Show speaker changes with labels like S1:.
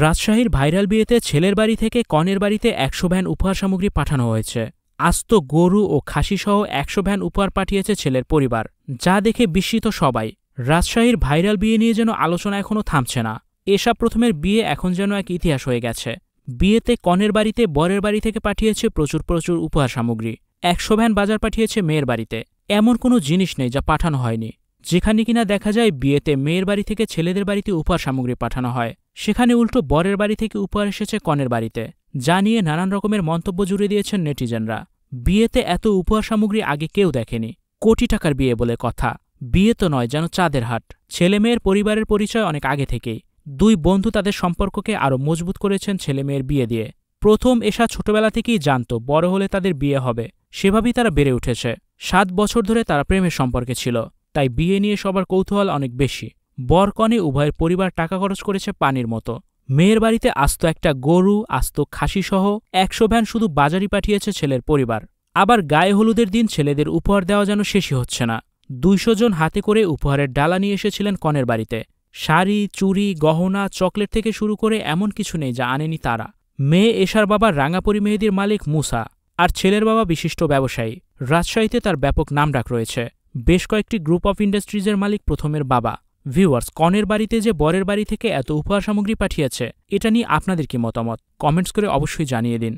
S1: রাজশাহীর ভাইরাল বিয়েতে ছেলের বাড়ি থেকে কনের বাড়িতে ১০০ ভ্যান উপহার সামগ্রী পাঠানো হয়েছে। আস্ত গরু ও খাসিসহ ১০০ ভ্যান উপহার পাঠিয়েছে ছেলের পরিবার, যা দেখে বিস্মিত সবাই। রাজশাহীর ভাইরাল বিয়ে নিয়ে যেন আলোচনা এখনও থামছে না। এসব প্রথমের বিয়ে এখন যেন এক ইতিহাস হয়ে গেছে। বিয়েতে কনের বাড়িতে বরের বাড়ি থেকে পাঠিয়েছে প্রচুর প্রচুর উপহার সামগ্রী। ১০০ ভ্যান বাজার পাঠিয়েছে মেয়ের বাড়িতে। এমন কোনো জিনিস নেই যা পাঠানো হয়নি। যেখানে কিনা দেখা যায় বিয়েতে মেয়ের বাড়ি থেকে ছেলেদের বাড়িতে উপহার সামগ্রী পাঠানো হয়, সেখানে উল্টো বরের বাড়ি থেকে উপহার এসেছে কনের বাড়িতে, যা নিয়ে নানান রকমের মন্তব্য জুড়ে দিয়েছেন নেটিজেনরা। বিয়েতে এত উপহার সামগ্রী আগে কেউ দেখেনি। কোটি টাকার বিয়ে বলে কথা। বিয়ে তো নয়, যেন চাঁদের হাট। ছেলে মেয়ের পরিবারের পরিচয় অনেক আগে থেকেই। দুই বন্ধু তাদের সম্পর্ককে আরও মজবুত করেছেন ছেলে মেয়ের বিয়ে দিয়ে। প্রথম এসা ছোটবেলা থেকেই জানত বড় হলে তাদের বিয়ে হবে, সেভাবেই তারা বেড়ে উঠেছে। ৭ বছর ধরে তারা প্রেমের সম্পর্কে ছিল, তাই বিয়ে নিয়ে সবার কৌতূহল অনেক বেশি। বর কনে উভয়ের পরিবার টাকা খরচ করেছে পানির মতো। মেয়ের বাড়িতে আস্ত একটা গরু, আস্ত খাসিসহ ১০০ ভ্যান শুধু বাজারই পাঠিয়েছে ছেলের পরিবার। আবার গায়ে হলুদের দিন ছেলেদের উপহার দেওয়া যেন শেষই হচ্ছে না। ২০০ জন হাতে করে উপহারের ডালা নিয়ে এসেছিলেন কনের বাড়িতে। শাড়ি, চুড়ি, গহনা, চকলেট থেকে শুরু করে এমন কিছু নেই যা আনেনি তারা। মেয়ে এশার বাবা রাঙাপরি মেহেদির মালিক মুসা, আর ছেলের বাবা বিশিষ্ট ব্যবসায়ী। রাজশাহীতে তার ব্যাপক নামডাক রয়েছে। বেশ কয়েকটি গ্রুপ অফ ইন্ডাস্ট্রিজের মালিক প্রথমের বাবা। ভিউয়ার্স, কনের বাড়িতে যে বরের বাড়ি থেকে এত উপহার সামগ্রী পাঠিয়েছে, এটা নিয়ে আপনাদের কি মতামত? কমেন্টস করে অবশ্যই জানিয়ে দিন।